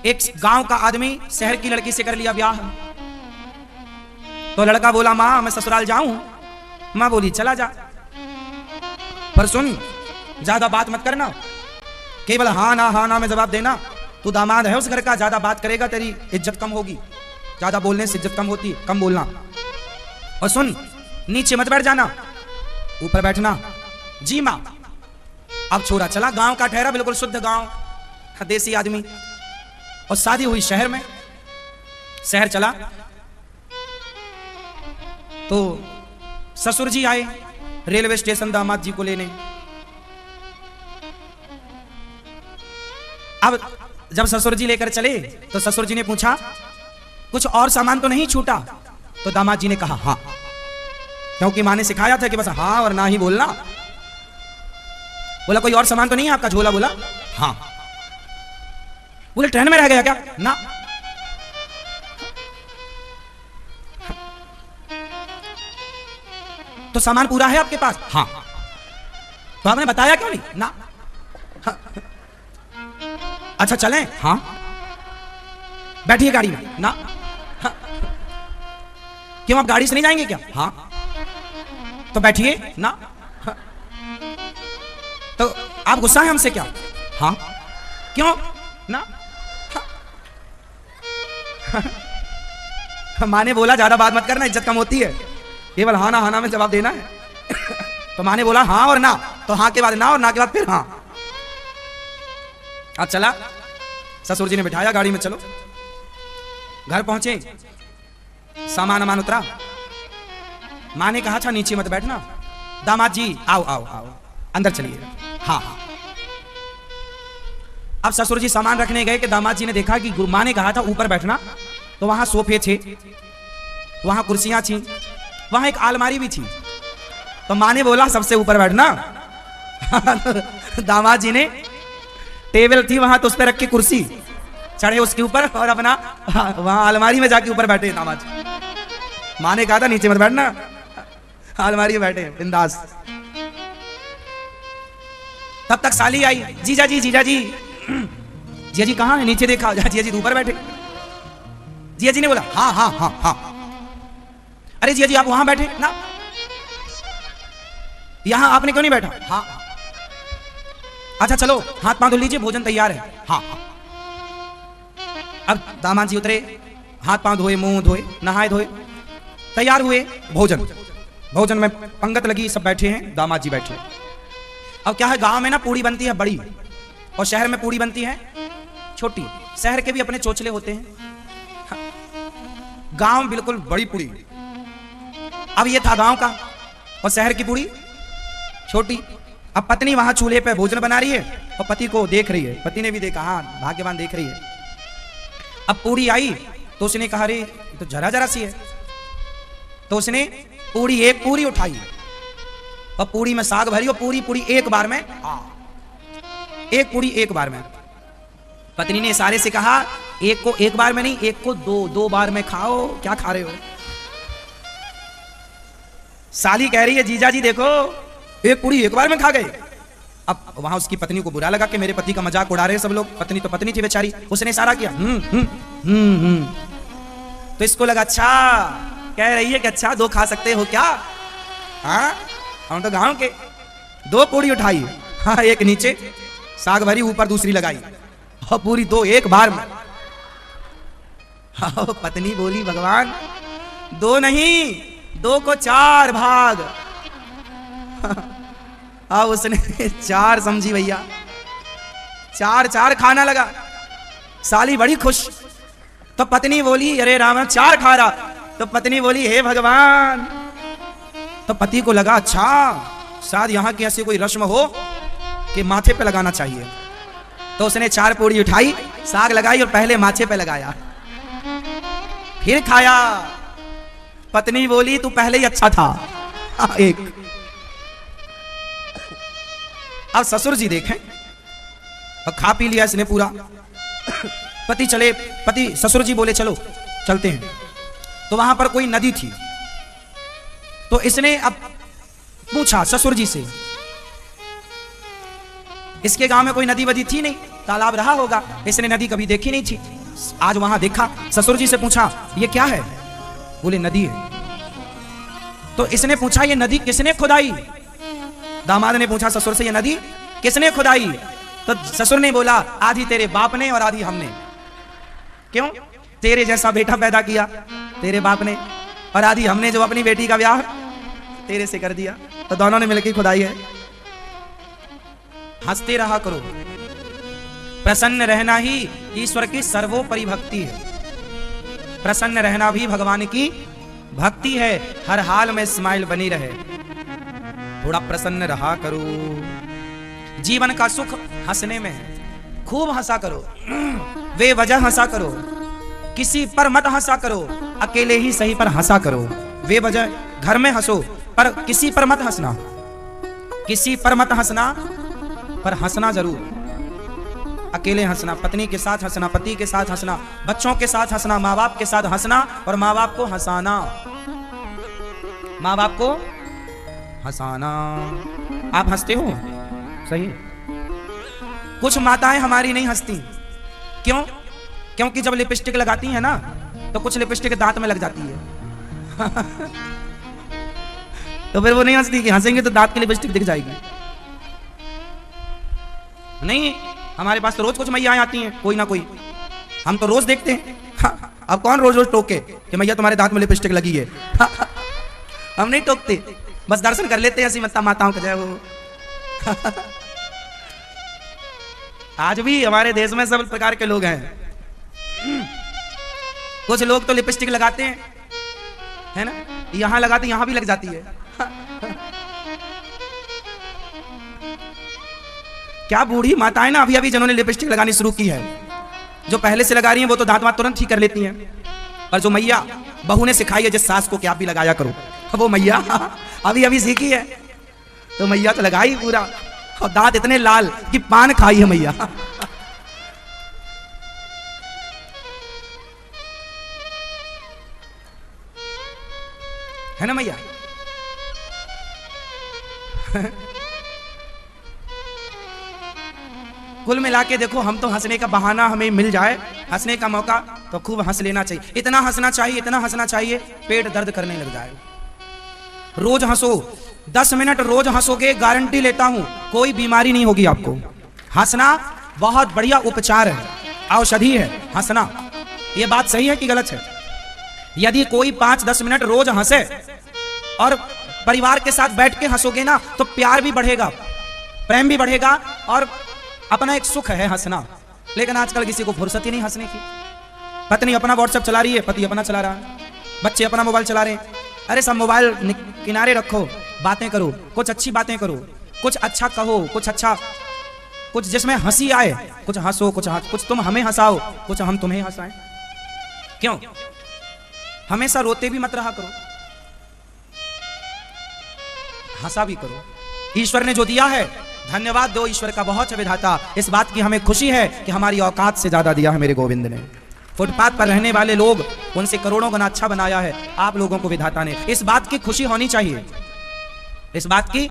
एक गांव का आदमी शहर की लड़की से कर लिया ब्याह। तो लड़का बोला माँ मैं ससुराल जाऊं। माँ बोली चला जा, पर सुन ज्यादा बात मत करना, केवल हाँ ना में जवाब देना। तू दामाद है उस घर का, ज्यादा बात करेगा तेरी इज्जत कम होगी, ज्यादा बोलने से इज्जत कम होती है, कम बोलना। और सुन नीचे मत बैठ जाना, ऊपर बैठना। जी माँ। अब छोरा चला, गांव का ठहरा, बिल्कुल शुद्ध गांव, देसी आदमी। और शादी हुई शहर में। शहर चला तो ससुर जी आए रेलवे स्टेशन दामाद जी को लेने। अब जब ससुर जी लेकर चले तो ससुर जी ने पूछा कुछ और सामान तो नहीं छूटा? तो दामाद जी ने कहा हाँ, क्योंकि माँ ने सिखाया था कि बस हाँ और ना ही बोलना। बोला कोई और सामान तो नहीं है आपका? झोला बोला हाँ। बोले ट्रेन में रह गया क्या? ना। तो सामान पूरा है आपके पास? हाँ। तो आपने बताया क्यों नहीं? ना। हाँ। अच्छा चलें? हाँ। बैठिए गाड़ी में? ना। हाँ। क्यों आप गाड़ी से नहीं जाएंगे क्या? हाँ। तो बैठिए? ना। हाँ। तो आप गुस्सा है हमसे क्या? हाँ। क्यों? ना। हाँ। माँ ने बोला ज्यादा बात मत करना, इज्जत कम होती है, केवल हाँ ना में जवाब देना है। तो माँ ने बोला हाँ और ना, तो हाँ के बाद ना और ना के बाद फिर हाँ। अब चला, ससुर जी ने बिठाया गाड़ी में, चलो। घर पहुंचे, सामान अमान उतरा। माँ ने कहा था नीचे मत बैठना। दामाद जी आओ आओ आओ अंदर चलिए। हाँ हाँ। अब ससुर जी सामान रखने गए कि दामाद जी ने देखा कि माँ ने कहा था ऊपर बैठना, तो वहां सोफे थे, वहां कुर्सियां थी, वहां एक अलमारी भी थी। तो माँ ने बोला सबसे ऊपर बैठना। दामाद जी ने टेबल थी वहां, तो उस पर रख के कुर्सी चढ़े उसके ऊपर और अपना वहां अलमारी में जाके ऊपर बैठे दामाद जी। माँ ने कहा था नीचे मत बैठना, अलमारी में बैठे बिंदास। तब तक साली आई, जीजा जी जीजा जी। जीजा जी कहाँ है? नीचे देखा, जीजा जी ऊपर बैठे। जीजा जी ने बोला हाँ हाँ हाँ हाँ। अरे जीजा जी आप वहां बैठे ना, यहां आपने क्यों नहीं बैठा? हाँ। अच्छा चलो हाथ पांव धो लीजिए, भोजन तैयार है। हाँ। अब दामाद जी उतरे, हाथ पांव धोए, मुंह धोए, नहाए धोए, तैयार हुए। भोजन में पंगत लगी, सब बैठे हैं, दामाद जी बैठे। अब क्या है, गांव में ना पूड़ी बनती है बड़ी, और शहर में पूड़ी बनती है छोटी। शहर के भी अपने चोचले होते हैं, गांव बिल्कुल बड़ी पूड़ी। अब ये था गांव का, और शहर की पूड़ी छोटी। अब पत्नी वहां चूल्हे पे भोजन बना रही है और पति को देख रही है। पति ने भी देखा, हाँ भाग्यवान देख रही है। अब पूड़ी आई तो उसने कहा अरे तो जरा जरा सी है, तो उसने एक पूरी उठाई और पूरी में साग भरी, और पूरी एक बार में, एक पूरी एक बार में। पत्नी ने इशारे से कहा एक को एक बार में नहीं, एक को दो बार में खाओ, क्या खा रहे हो? साली कह रही है जीजा जी देखो एक पूरी एक बार में खा गए। अब वहां उसकी पत्नी को बुरा लगा कि मेरे पति का मजाक उड़ा रहे हैं सब लोग। पत्नी तो पत्नी थी बेचारी, उसने इशारा किया तो इसको लगा अच्छा कह रही है कि अच्छा दो खा सकते हो क्या? हाँ हम तो गांव के। दो पूरी उठाई, हाँ एक नीचे साग भरी, ऊपर दूसरी लगाई, और पूरी दो एक बार में। हाँ पत्नी बोली भगवान दो नहीं, दो को चार भाग। हाँ उसने चार समझी भैया, चार चार खाना लगा। साली बड़ी खुश। तो पत्नी बोली अरे राम चार खा रहा। तो पत्नी बोली हे भगवान। तो पति को लगा अच्छा शायद यहाँ की ऐसी कोई रस्म हो कि माथे पे लगाना चाहिए। तो उसने चार पूरी उठाई, साग लगाई और पहले माथे पे लगाया, फिर खाया। पत्नी बोली तू पहले ही अच्छा था। एक अब ससुर जी देखें, और खा पी लिया इसने पूरा। पति ससुर जी बोले चलो चलते हैं। तो वहां पर कोई नदी थी, तो इसने अब पूछा ससुर जी से, इसके गांव में कोई नदी वदी थी नहीं। तालाब रहा होगा, इसने नदी कभी देखी नहीं थी, आज वहां देखा। ससुर जी से पूछा ये क्या है? बोले नदी है। तो इसने पूछा ये नदी किसने खुदाई? दामाद ने पूछा ससुर से ये नदी किसने खुदाई? तो ससुर ने बोला आधी तेरे बाप ने और आधी हमने। क्यों? तेरे जैसा बेटा पैदा किया तेरे बाप ने, और आधी हमने जो अपनी बेटी का ब्याह तेरे से कर दिया, तो दोनों ने मिलकर खुदाई है। हंसते रहा करो, प्रसन्न रहना ही ईश्वर की सर्वोपरि भक्ति है। प्रसन्न रहना भी भगवान की भक्ति है। हर हाल में स्माइल बनी रहे, थोड़ा प्रसन्न रहा करो। जीवन का सुख हंसने में है, खूब हंसा करो, बेवजह हंसा करो, किसी पर मत हंसा करो, अकेले ही सही पर हंसा करो। बेवजह घर में हंसो पर किसी पर मत हंसना, किसी पर मत हंसना, पर हंसना जरूर। अकेले हंसना, पत्नी के साथ हंसना, पति के साथ हंसना, बच्चों के साथ हंसना, माँ बाप के साथ हंसना और माँ बाप को हंसाना, माँ बाप को हंसाना। आप हंसते हो? सही। कुछ माताएं हमारी नहीं हंसती, क्यों? क्योंकि जब लिपस्टिक लगाती है ना तो कुछ लिपस्टिक दांत में लग जाती है तो फिर वो नहीं हंसती कि हंसेंगे तो दांत की लिपस्टिक दिख जाएगी। नहीं, हमारे पास तो रोज कुछ मैया आती हैं, कोई ना कोई, हम तो रोज देखते हैं। अब कौन रोज रोज टोके कि मैया तुम्हारे दांत में लिपस्टिक लगी है? हम नहीं टोकते, बस दर्शन कर लेते हैं ऐसी माताओं का जय हो। आज भी हमारे देश में सब प्रकार के लोग हैं। कुछ लोग तो लिपस्टिक लगाते हैं, है ना, यहां लगाते यहां भी लग जाती है। क्या बूढ़ी माताएं ना अभी अभी जिन्होंने लिपस्टिक लगानी शुरू की है, जो पहले से लगा रही हैं वो तो दांत वात तुरंत ठीक कर लेती हैं, और जो मैया बहू ने सिखाई है जिस सास को कि आप भी लगाया करो, वो मैया अभी अभी सीखी है तो मैया तो लगाई पूरा, और दांत इतने लाल कि पान खाई है मैया। है ना मैया? कुल मिला के देखो, हम तो हंसने का बहाना हमें मिल जाए, हंसने का मौका तो खूब हंस लेना चाहिए। इतना हंसना चाहिए, इतना हंसना चाहिए पेट दर्द करने लग जाए। रोज हंसो, 10 मिनट रोज हंसोगे, गारंटी लेता हूं कोई बीमारी नहीं होगी आपको। हंसना बहुत बढ़िया उपचार है, औषधि है हंसना। यह बात सही है कि गलत है? यदि कोई 5-10 मिनट रोज हंसे और परिवार के साथ बैठ के हंसोगे ना तो प्यार भी बढ़ेगा, प्रेम भी बढ़ेगा, और अपना एक सुख है हंसना। लेकिन आजकल किसी को फुर्सत ही नहीं हंसने की। पत्नी अपना व्हाट्सएप चला रही है, पति अपना चला रहा है, बच्चे अपना मोबाइल चला रहे हैं। अरे सब मोबाइल किनारे रखो, बातें करो, कुछ अच्छी बातें करो, कुछ अच्छा कहो, कुछ अच्छा, कुछ जिसमें हंसी आए, कुछ हंसो, कुछ तुम हमें हंसाओ, कुछ हम तुम्हें हंसाएं। क्यों? हमेशा रोते भी मत रहा करो, हंसा भी करो। ईश्वर ने जो दिया है धन्यवाद दो ईश्वर का, बहुत है विधाता। इस बात की हमें खुशी है कि हमारी औकात से ज्यादा दिया है मेरे गोविंद ने। फुटपाथ पर रहने वाले लोग, उनसे करोड़ों गुना अच्छा बनाया है आप लोगों को विधाता ने। इस बात की खुशी होनी चाहिए, इस बात की